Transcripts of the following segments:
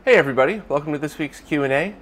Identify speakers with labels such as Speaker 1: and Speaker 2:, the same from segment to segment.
Speaker 1: Hey everybody, welcome to this week's Q&A.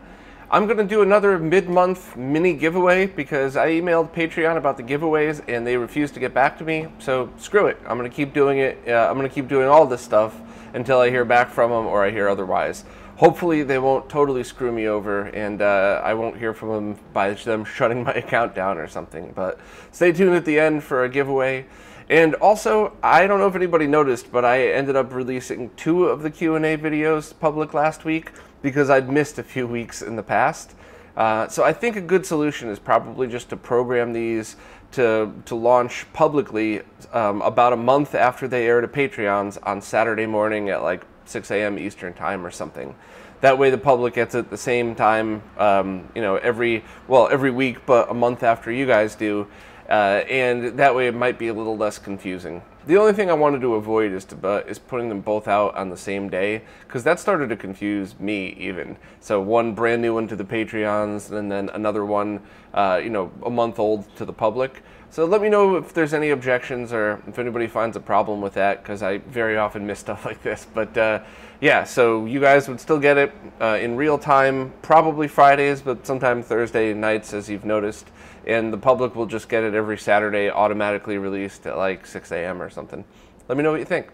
Speaker 1: I'm going to do another mid-month mini giveaway because I emailed Patreon about the giveaways and they refused to get back to me, so screw it. I'm going to keep doing it. I'm going to keep doing all this stuff until I hear back from them or I hear otherwise. Hopefully they won't totally screw me over and I won't hear from them by them shutting my account down or something, but stay tuned at the end for a giveaway. And also, I don't know if anybody noticed, but I ended up releasing 2 of the Q&A videos public last week because I'd missed a few weeks in the past. So I think a good solution is probably just to program these to launch publicly about a month after they air to Patreons on Saturday morning at like 6 a.m. Eastern time or something. That way the public gets it at the same time, every week, but a month after you guys do. And that way it might be a little less confusing. The only thing I wanted to avoid is putting them both out on the same day, because that started to confuse me even. So one brand new one to the Patreons, and then another one, a month old to the public. So let me know if there's any objections or if anybody finds a problem with that, because I very often miss stuff like this. But yeah, so you guys would still get it in real time, probably Fridays, but sometime Thursday nights, as you've noticed. And the public will just get it every Saturday, automatically released at like 6 a.m. or something. Let me know what you think.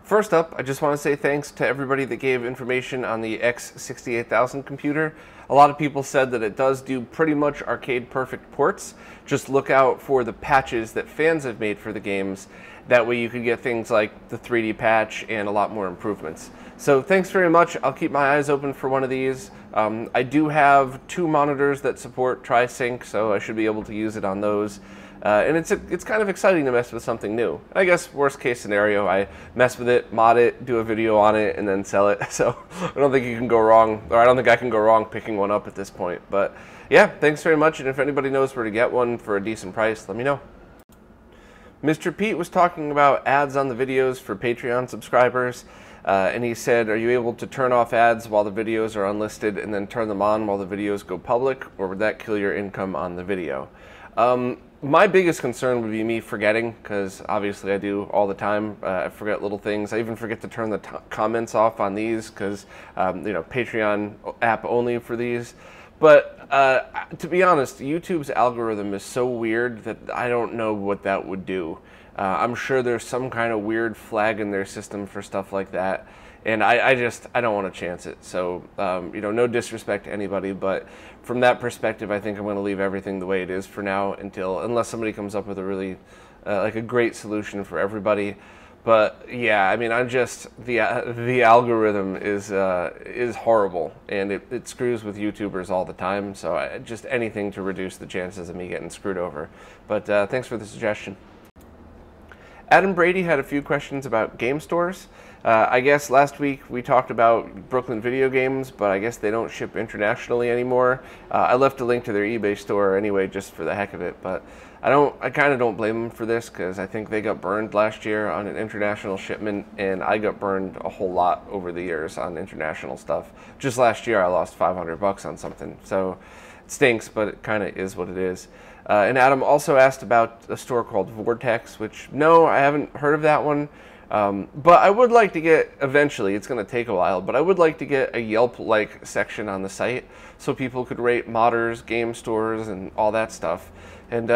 Speaker 1: First up, I just want to say thanks to everybody that gave information on the X68000 computer. A lot of people said that it does do pretty much arcade perfect ports. Just look out for the patches that fans have made for the games. That way you can get things like the 3D patch and a lot more improvements. So thanks very much. I'll keep my eyes open for one of these. I do have 2 monitors that support Tri-Sync, so I should be able to use it on those. And it's kind of exciting to mess with something new. I guess worst case scenario, I mess with it, mod it, do a video on it, and then sell it. So I don't think you can go wrong, or I don't think I can go wrong picking one up at this point. But yeah, thanks very much. And if anybody knows where to get one for a decent price, let me know. Mr. Pete was talking about ads on the videos for Patreon subscribers. And he said, are you able to turn off ads while the videos are unlisted and then turn them on while the videos go public, or would that kill your income on the video? My biggest concern would be me forgetting, because obviously I do all the time. I forget little things. I even forget to turn the comments off on these because, Patreon app only for these. But to be honest, YouTube's algorithm is so weird that I don't know what that would do. I'm sure there's some kind of weird flag in their system for stuff like that. And I don't want to chance it. So, no disrespect to anybody, but from that perspective, I think I'm going to leave everything the way it is for now unless somebody comes up with a really, a great solution for everybody. But yeah, I mean, the algorithm is horrible, and it screws with YouTubers all the time. So just anything to reduce the chances of me getting screwed over. But thanks for the suggestion. Adam Brady had a few questions about game stores. I guess last week we talked about Brooklyn Video Games, but I guess they don't ship internationally anymore. I left a link to their eBay store anyway, just for the heck of it, but I kind of don't blame them for this, because I think they got burned last year on an international shipment, and I got burned a whole lot over the years on international stuff. Just last year I lost $500 on something, so it stinks, but it kind of is what it is. And Adam also asked about a store called Vortex, which, no, I haven't heard of that one. But I would like to get, eventually, it's going to take a while, but I would like to get a Yelp-like section on the site so people could rate modders, game stores, and all that stuff. And,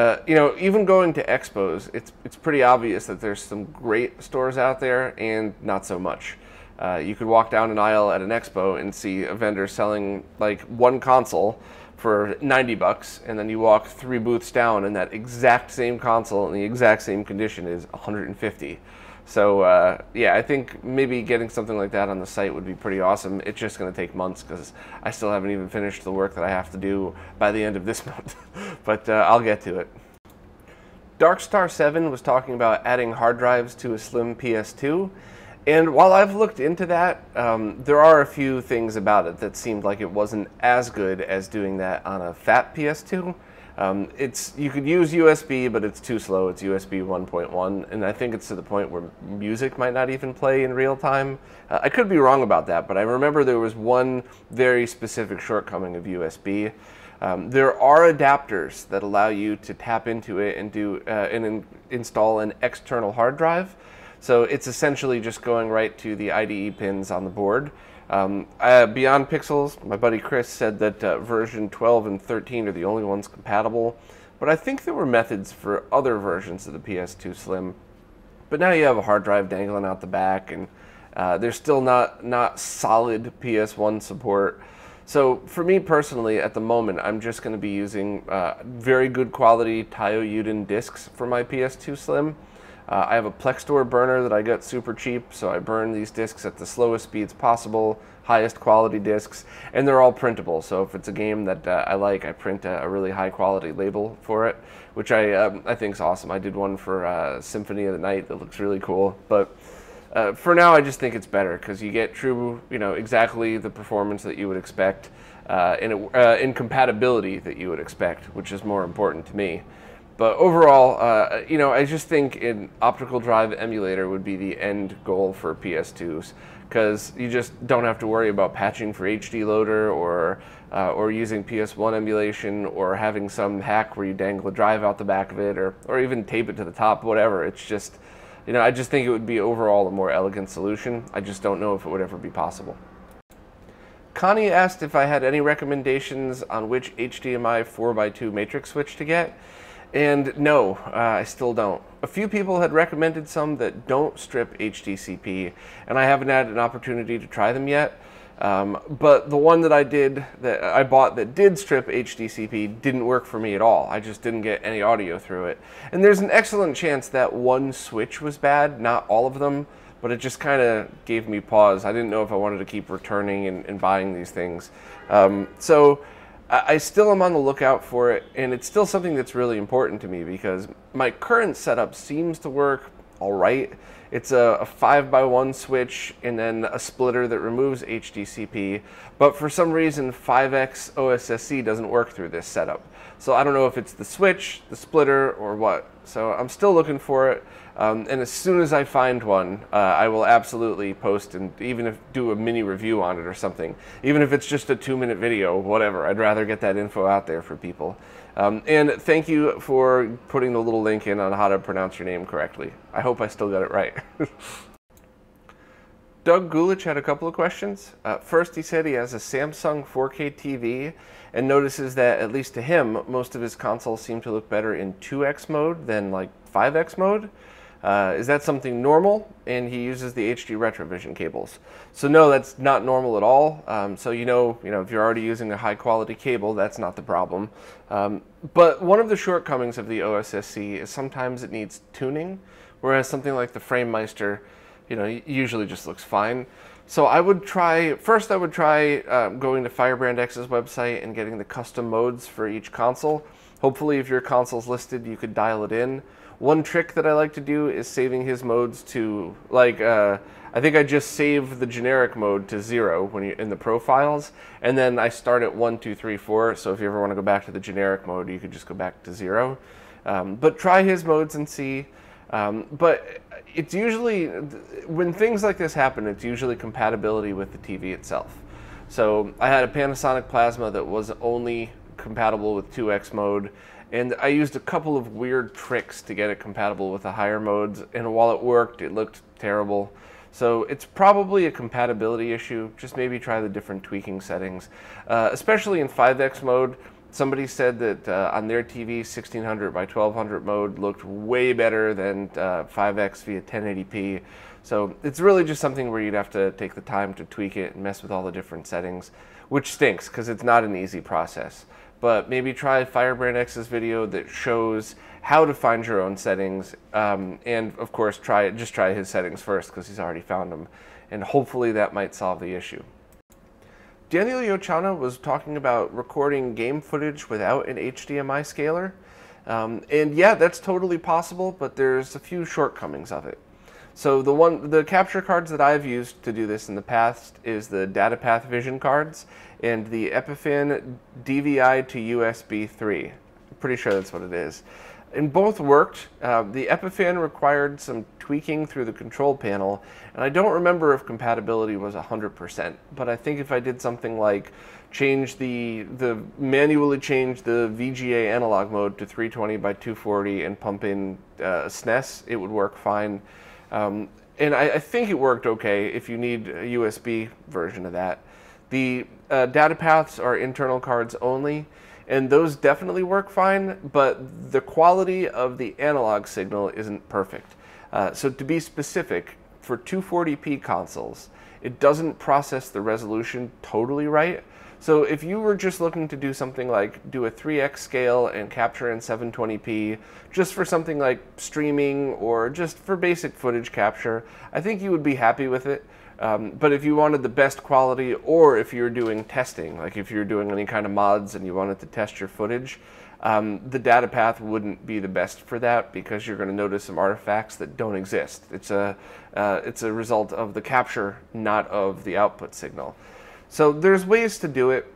Speaker 1: even going to expos, it's pretty obvious that there's some great stores out there and not so much. You could walk down an aisle at an expo and see a vendor selling, like, one console for $90, and then you walk 3 booths down and that exact same console in the exact same condition is $150. So yeah, I think maybe getting something like that on the site would be pretty awesome. It's just going to take months because I still haven't even finished the work that I have to do by the end of this month. But I'll get to it. Darkstar7 was talking about adding hard drives to a slim PS2. And while I've looked into that, there are a few things about it that seemed like it wasn't as good as doing that on a fat PS2. You could use USB, but it's too slow. It's USB 1.1, and I think it's to the point where music might not even play in real time. I could be wrong about that, but I remember there was one very specific shortcoming of USB. There are adapters that allow you to tap into it and install an external hard drive. So it's essentially just going right to the IDE pins on the board. Beyond Pixels, my buddy Chris said that version 12 and 13 are the only ones compatible, but I think there were methods for other versions of the PS2 Slim. But now you have a hard drive dangling out the back, and there's still not solid PS1 support. So for me personally, at the moment, I'm just going to be using very good quality Taiyo Yuden discs for my PS2 Slim. I have a Plextor burner that I got super cheap, so I burn these discs at the slowest speeds possible, highest quality discs, and they're all printable. So if it's a game that I like, I print a really high quality label for it, which I think is awesome. I did one for Symphony of the Night that looks really cool, but for now I just think it's better because you get true, exactly the performance that you would expect, in compatibility that you would expect, which is more important to me. But overall, I just think an optical drive emulator would be the end goal for PS2s, because you just don't have to worry about patching for HD loader or using PS1 emulation or having some hack where you dangle a drive out the back of it or even tape it to the top, whatever. It's just, I just think it would be overall a more elegant solution. I just don't know if it would ever be possible. Connie asked if I had any recommendations on which HDMI 4x2 matrix switch to get. And no, I still don't. A few people had recommended some that don't strip HDCP, and I haven't had an opportunity to try them yet. But the one that I bought that did strip HDCP didn't work for me at all. I just didn't get any audio through it. And there's an excellent chance that one switch was bad, not all of them, but it just kind of gave me pause. I didn't know if I wanted to keep returning and buying these things. So I still am on the lookout for it, and it's still something that's really important to me because my current setup seems to work all right. It's a 5x1 switch and then a splitter that removes HDCP, but for some reason 5X OSSC doesn't work through this setup. So I don't know if it's the switch, the splitter, or what. So I'm still looking for it, and as soon as I find one, I will absolutely post and even do a mini review on it or something. Even if it's just a 2-minute video, whatever. I'd rather get that info out there for people. And thank you for putting the little link in on how to pronounce your name correctly. I hope I still got it right. Doug Gulich had a couple of questions. First, he said he has a Samsung 4K TV and notices that, at least to him, most of his consoles seem to look better in 2X mode than like 5X mode. Is that something normal? And he uses the HD Retrovision cables. So no, that's not normal at all. So if you're already using a high quality cable, that's not the problem. But one of the shortcomings of the OSSC is sometimes it needs tuning, whereas something like the FrameMeister, usually just looks fine. So I would try going to Firebrand X's website and getting the custom modes for each console. Hopefully, if your console's listed, you could dial it in. One trick that I like to do is saving his modes to, I think I just save the generic mode to 0 when you're in the profiles, and then I start at 1, 2, 3, 4, so if you ever want to go back to the generic mode, you could just go back to 0. But try his modes and see. But it's usually, when things like this happen, it's usually compatibility with the TV itself. So I had a Panasonic Plasma that was only compatible with 2X mode, and I used a couple of weird tricks to get it compatible with the higher modes, and while it worked, it looked terrible. So it's probably a compatibility issue. Just maybe try the different tweaking settings. Especially in 5X mode, somebody said that on their TV, 1600 by 1200 mode looked way better than 5X via 1080p. So it's really just something where you'd have to take the time to tweak it and mess with all the different settings, which stinks because it's not an easy process. But maybe try Firebrand X's video that shows how to find your own settings, and of course just try his settings first because he's already found them, and hopefully that might solve the issue. Daniel Yochana was talking about recording game footage without an HDMI scaler, and yeah, that's totally possible, but there's a few shortcomings of it. So the capture cards that I've used to do this in the past is the DataPath Vision cards and the Epiphan DVI to USB 3. I'm pretty sure that's what it is. And both worked. The Epiphan required some tweaking through the control panel, and I don't remember if compatibility was 100%, but I think if I did something like manually change the VGA analog mode to 320 by 240 and pump in SNES, it would work fine. And I think it worked okay if you need a USB version of that. The data paths are internal cards only, and those definitely work fine, but the quality of the analog signal isn't perfect. So to be specific, for 240p consoles, it doesn't process the resolution totally right. So if you were just looking to do something like do a 3x scale and capture in 720p, just for something like streaming or just for basic footage capture, I think you would be happy with it. But if you wanted the best quality, or if you're doing testing, like if you're doing any kind of mods and you wanted to test your footage, the data path wouldn't be the best for that, because you're going to notice some artifacts that don't exist. It's a result of the capture, not of the output signal. So there's ways to do it.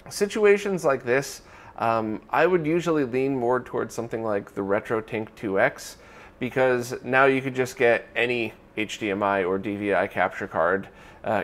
Speaker 1: Situations like this, I would usually lean more towards something like the RetroTink 2X, because now you could just get any HDMI or DVI capture card,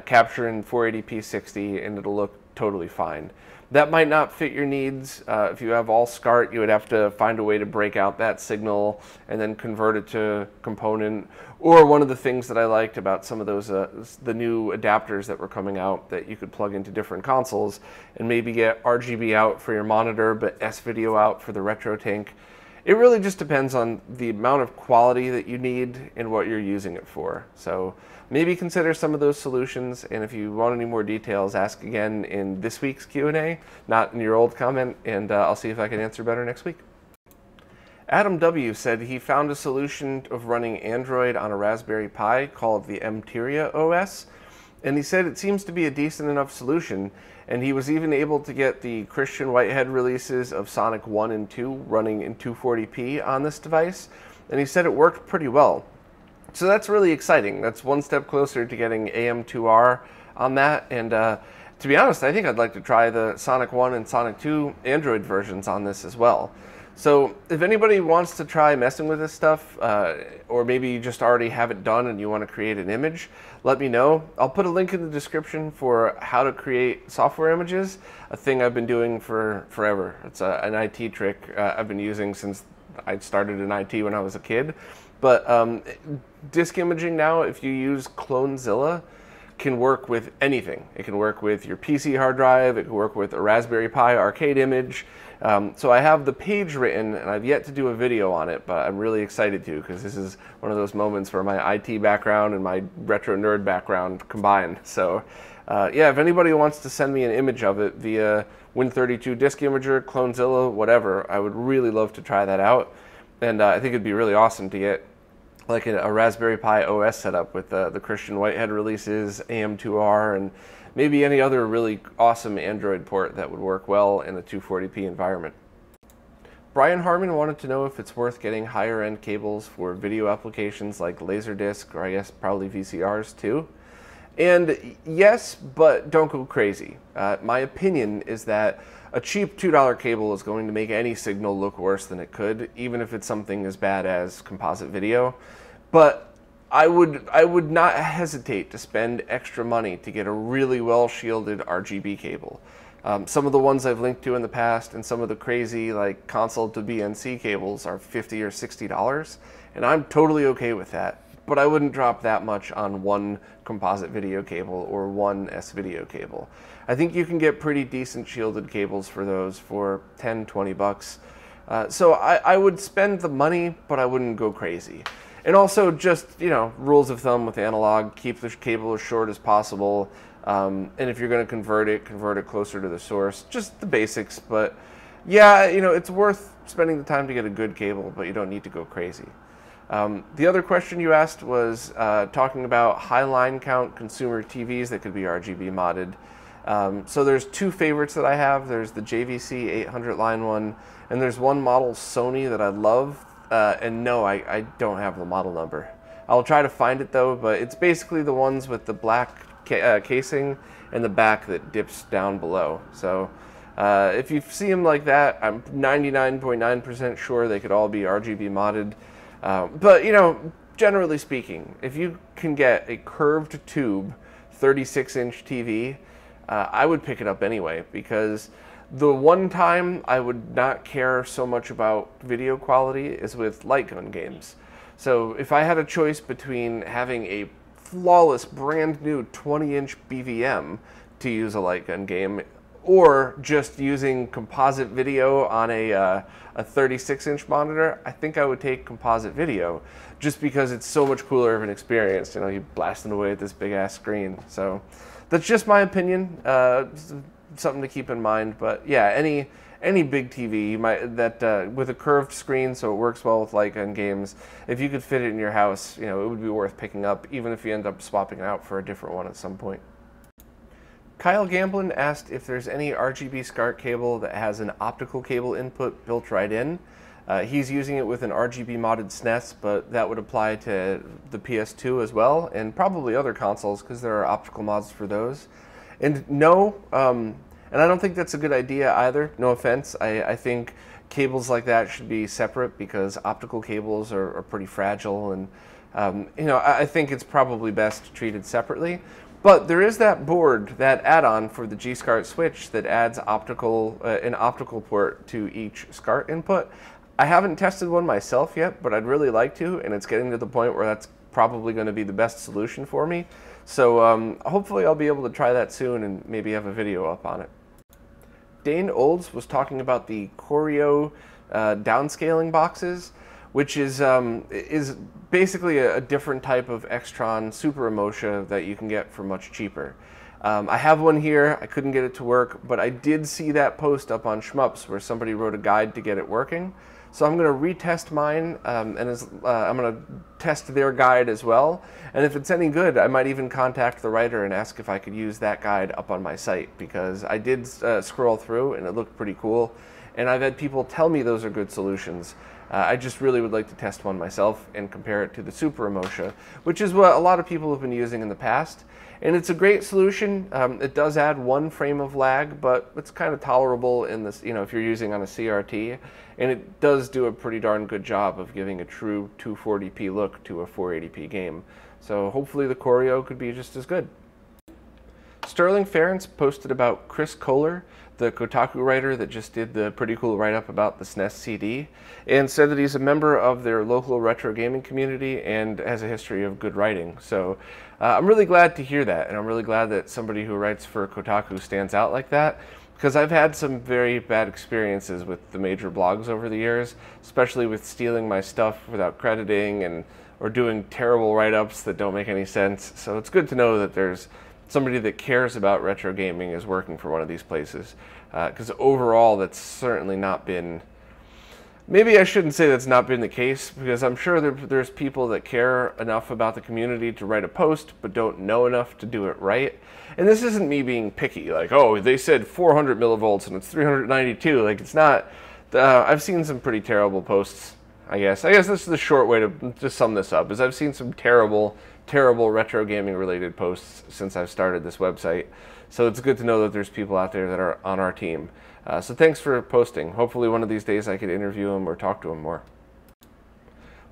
Speaker 1: capture in 480p 60, and it'll look totally fine. That might not fit your needs. If you have all SCART, you would have to find a way to break out that signal and then convert it to component. Or one of the things that I liked about some of those, the new adapters that were coming out that you could plug into different consoles and maybe get RGB out for your monitor, but S-video out for the RetroTink. It really just depends on the amount of quality that you need and what you're using it for. So maybe consider some of those solutions, and if you want any more details, ask again in this week's Q&A, not in your old comment, and I'll see if I can answer better next week. Adam W. said he found a solution of running Android on a Raspberry Pi called the Mteria OS, and he said it seems to be a decent enough solution, and he was even able to get the Christian Whitehead releases of Sonic 1 and 2 running in 240p on this device, and he said it worked pretty well. So that's really exciting. That's one step closer to getting AM2R on that, and to be honest, I think I'd like to try the Sonic 1 and Sonic 2 Android versions on this as well. So if anybody wants to try messing with this stuff, or maybe you just already have it done and you want to create an image, let me know. I'll put a link in the description for how to create software images, a thing I've been doing for forever. It's an IT trick I've been using since I started in IT when I was a kid. But disk imaging now, if you use Clonezilla, can work with anything. It can work with your PC hard drive, it can work with a Raspberry Pi arcade image. So I have the page written, and I've yet to do a video on it, but I'm really excited to, because this is one of those moments where my IT background and my retro nerd background combine. So yeah, if anybody wants to send me an image of it via Win32 Disk Imager, Clonezilla, whatever, I would really love to try that out. And I think it'd be really awesome to get like a Raspberry Pi OS setup with the Christian Whitehead releases, AM2R, and maybe any other really awesome Android port that would work well in a 240p environment. Brian Harmon wanted to know if it's worth getting higher end cables for video applications like Laserdisc, or I guess probably VCRs too. And yes, but don't go crazy. My opinion is that a cheap $2 cable is going to make any signal look worse than it could, even if it's something as bad as composite video. But I would not hesitate to spend extra money to get a really well shielded RGB cable. Some of the ones I've linked to in the past and some of the crazy like console to BNC cables are $50 or $60, and I'm totally okay with that. But I wouldn't drop that much on one composite video cable or one S-video cable. I think you can get pretty decent shielded cables for those for 10, 20 bucks. So I would spend the money, but I wouldn't go crazy. And also just, you know, rules of thumb with analog, keep the cable as short as possible. And if you're going to convert it closer to the source. Just the basics, but yeah, you know, it's worth spending the time to get a good cable, but you don't need to go crazy. The other question you asked was talking about high line count consumer TVs that could be RGB modded. So there's two favorites that I have. There's the JVC 800 line one, and there's one model Sony that I love, and no, I don't have the model number. I'll try to find it though, but it's basically the ones with the black casing and the back that dips down below. So if you see them like that, I'm 99.9% sure they could all be RGB modded. But, you know, generally speaking, if you can get a curved tube 36-inch TV, I would pick it up anyway, because the one time I would not care so much about video quality is with light gun games. So if I had a choice between having a flawless, brand new 20-inch BVM to use a light gun game, or just using composite video on a 36-inch monitor, I think I would take composite video, just because it's so much cooler of an experience. You know, you blasting away at this big-ass screen. So that's just my opinion. Something to keep in mind. But yeah, any big TV with a curved screen, so it works well with light gun games. If you could fit it in your house, you know, it would be worth picking up, even if you end up swapping it out for a different one at some point. Kyle Gamblin asked if there's any RGB SCART cable that has an optical cable input built right in. He's using it with an RGB modded SNES, but that would apply to the PS2 as well, and probably other consoles, because there are optical mods for those. And no, and I don't think that's a good idea either, no offense. I think cables like that should be separate, because optical cables are pretty fragile, and you know, I think it's probably best treated separately. But there is that board, that add-on for the G-SCART switch that adds an optical port to each SCART input. I haven't tested one myself yet, but I'd really like to, and it's getting to the point where that's probably going to be the best solution for me. So hopefully I'll be able to try that soon and maybe have a video up on it. Dane Olds was talking about the Choreo downscaling boxes, which is basically a different type of Extron Super Emotia that you can get for much cheaper. I have one here. I couldn't get it to work, but I did see that post up on Shmups where somebody wrote a guide to get it working. So I'm going to retest mine, and I'm going to test their guide as well. And if it's any good, I might even contact the writer and ask if I could use that guide up on my site, because I did scroll through and it looked pretty cool. And I've had people tell me those are good solutions. I just really would like to test one myself and compare it to the Super Emotia, which is what a lot of people have been using in the past. And it's a great solution. It does add 1 frame of lag, but it's kind of tolerable in this, you know, if you're using on a CRT. And it does do a pretty darn good job of giving a true 240p look to a 480p game. So hopefully the Choreo could be just as good. Sterling Ferentz posted about Chris Kohler, the Kotaku writer that just did the pretty cool write-up about the SNES CD, and said that he's a member of their local retro gaming community and has a history of good writing. So I'm really glad to hear that, and I'm really glad that somebody who writes for Kotaku stands out like that, because I've had some very bad experiences with the major blogs over the years, especially with stealing my stuff without crediting or doing terrible write-ups that don't make any sense. So it's good to know that there's somebody that cares about retro gaming is working for one of these places, because overall that's certainly not been, maybe I shouldn't say that's not been the case, because I'm sure there's people that care enough about the community to write a post but don't know enough to do it right. And this isn't me being picky, like, oh, they said 400 millivolts and it's 392. Like, it's not. I've seen some pretty terrible posts, I guess. This is the short way to sum this up, is I've seen some terrible retro gaming related posts since I've started this website. So it's good to know that there's people out there that are on our team. So thanks for posting. Hopefully one of these days I could interview them or talk to them more.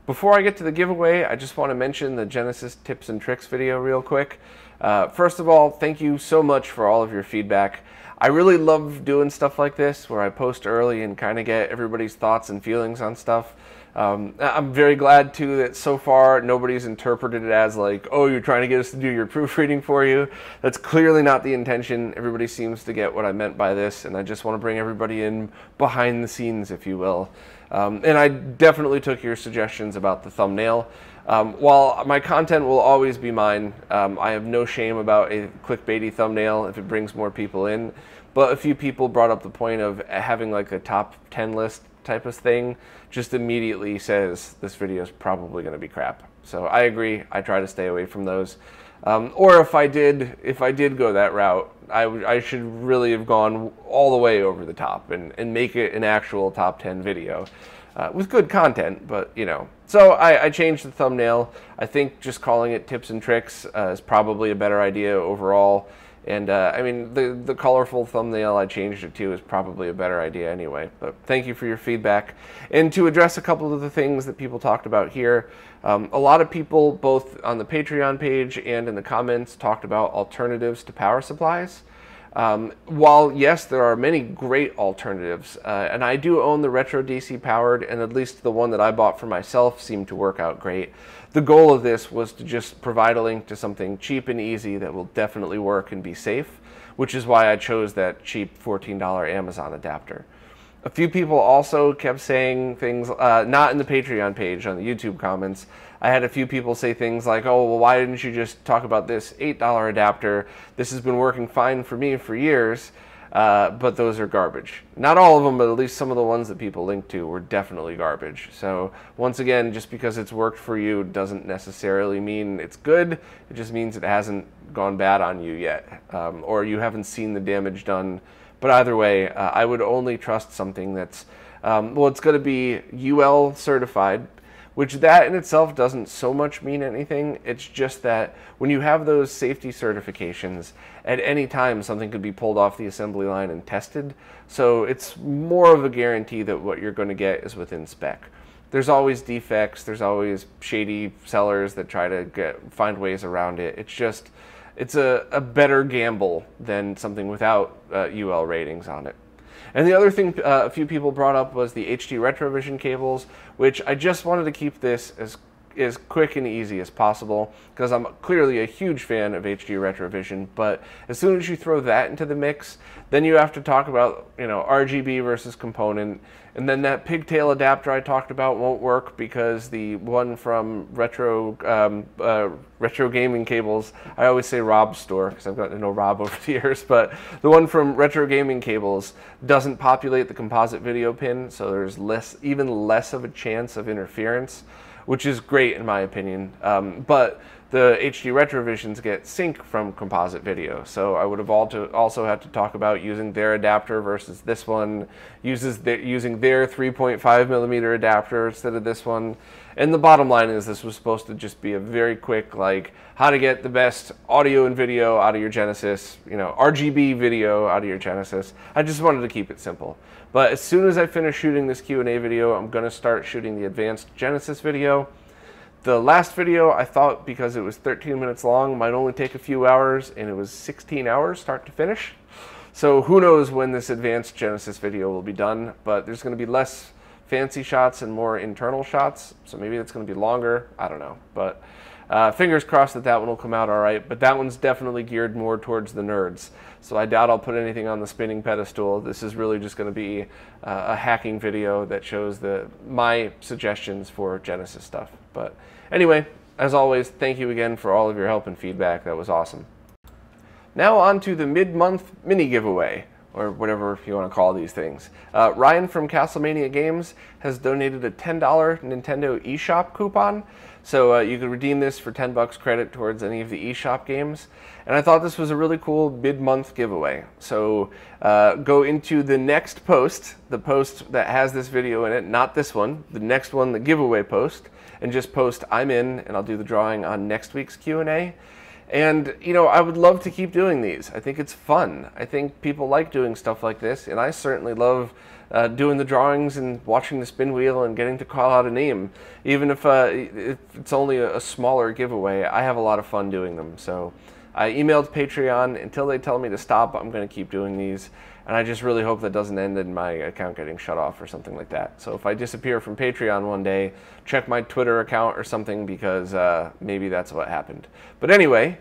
Speaker 1: Before I get to the giveaway, I just want to mention the Genesis tips and tricks video real quick. First of all, thank you so much for all of your feedback. I really love doing stuff like this, where I post early and kind of get everybody's thoughts and feelings on stuff. I'm very glad too that so far nobody's interpreted it as like, oh, you're trying to get us to do your proofreading for you. That's clearly not the intention. Everybody seems to get what I meant by this, and I just want to bring everybody in behind the scenes, if you will. And I definitely took your suggestions about the thumbnail. While my content will always be mine, I have no shame about a clickbaity thumbnail if it brings more people in. But a few people brought up the point of having like a top 10 list type of thing, just immediately says this video is probably going to be crap. So I agree. I try to stay away from those. Or if I did go that route, I should really have gone all the way over the top and make it an actual top 10 video with good content. But you know, so I changed the thumbnail. I think just calling it tips and tricks is probably a better idea overall. And I mean, the colorful thumbnail I changed it to is probably a better idea anyway. But thank you for your feedback. And to address a couple of the things that people talked about here, a lot of people, both on the Patreon page and in the comments, talked about alternatives to power supplies. While yes, there are many great alternatives, and I do own the Retro DC powered, and at least the one that I bought for myself seemed to work out great. The goal of this was to just provide a link to something cheap and easy that will definitely work and be safe, which is why I chose that cheap $14 Amazon adapter. A few people also kept saying things, not in the Patreon page, on the YouTube comments. I had a few people say things like, oh, well, why didn't you just talk about this $8 adapter? This has been working fine for me for years, but those are garbage. Not all of them, but at least some of the ones that people linked to were definitely garbage. So once again, just because it's worked for you doesn't necessarily mean it's good. It just means it hasn't gone bad on you yet, or you haven't seen the damage done. But either way, I would only trust something that's, well, it's going to be UL certified, which that in itself doesn't so much mean anything. It's just that when you have those safety certifications, at any time something could be pulled off the assembly line and tested. So it's more of a guarantee that what you're going to get is within spec. There's always defects, there's always shady sellers that try to find ways around it. It's just, it's a better gamble than something without UL ratings on it. And the other thing a few people brought up was the HD Retrovision cables, which I just wanted to keep this as quick and easy as possible, because I'm clearly a huge fan of HD Retrovision, but as soon as you throw that into the mix, then you have to talk about, you know, RGB versus component, and then that pigtail adapter I talked about won't work because the one from Retro Gaming Cables, I always say Rob's store because I've gotten to know Rob over the years, but the one from Retro Gaming Cables doesn't populate the composite video pin, so there's even less of a chance of interference, which is great in my opinion. But the HD Retrovisions get sync from composite video, so I would have also had to talk about using their adapter versus this one, using their 3.5mm adapter instead of this one. And the bottom line is this was supposed to just be a very quick, like, how to get the best audio and video out of your Genesis, you know, RGB video out of your Genesis. I just wanted to keep it simple. But as soon as I finish shooting this Q&A video, I'm going to start shooting the advanced Genesis video. The last video, I thought, because it was 13 minutes long, might only take a few hours, and it was 16 hours start to finish. So who knows when this advanced Genesis video will be done, but there's going to be less fancy shots and more internal shots, so maybe it's going to be longer. I don't know, but fingers crossed that that one will come out all right. But that one's definitely geared more towards the nerds, so I doubt I'll put anything on the spinning pedestal. This is really just going to be a hacking video that shows my suggestions for Genesis stuff. But anyway, as always, thank you again for all of your help and feedback. That was awesome. Now on to the mid-month mini giveaway, or whatever you want to call these things. Ryan from Castlemania Games has donated a $10 Nintendo eShop coupon, so you could redeem this for 10 bucks credit towards any of the eShop games. And I thought this was a really cool mid-month giveaway. So go into the next post, the post that has this video in it, not this one, the next one, the giveaway post, and just post I'm in, and I'll do the drawing on next week's Q&A. And, you know, I would love to keep doing these. I think it's fun. I think people like doing stuff like this, and I certainly love doing the drawings and watching the spin wheel and getting to call out a name. Even if it's only a smaller giveaway, I have a lot of fun doing them. So I emailed Patreon. Until they tell me to stop, I'm going to keep doing these. And I just really hope that doesn't end in my account getting shut off or something like that. So if I disappear from Patreon one day, check my Twitter account or something, because maybe that's what happened. But anyway,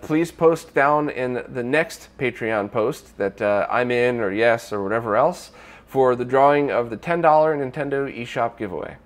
Speaker 1: please post down in the next Patreon post that I'm in or yes or whatever else for the drawing of the $10 Nintendo eShop giveaway.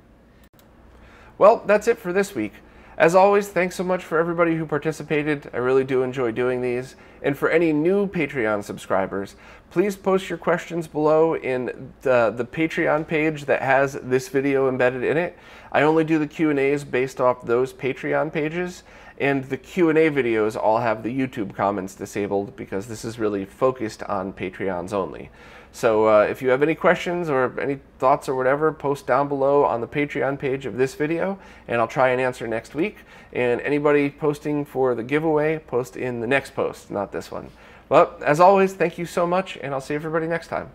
Speaker 1: Well, that's it for this week. As always, thanks so much for everybody who participated. I really do enjoy doing these. And for any new Patreon subscribers, please post your questions below in the Patreon page that has this video embedded in it. I only do the Q&As based off those Patreon pages, and the Q&A videos all have the YouTube comments disabled because this is really focused on Patreons only. So if you have any questions or any thoughts or whatever, post down below on the Patreon page of this video, and I'll try and answer next week. And anybody posting for the giveaway, post in the next post, not this one. Well, as always, thank you so much, and I'll see everybody next time.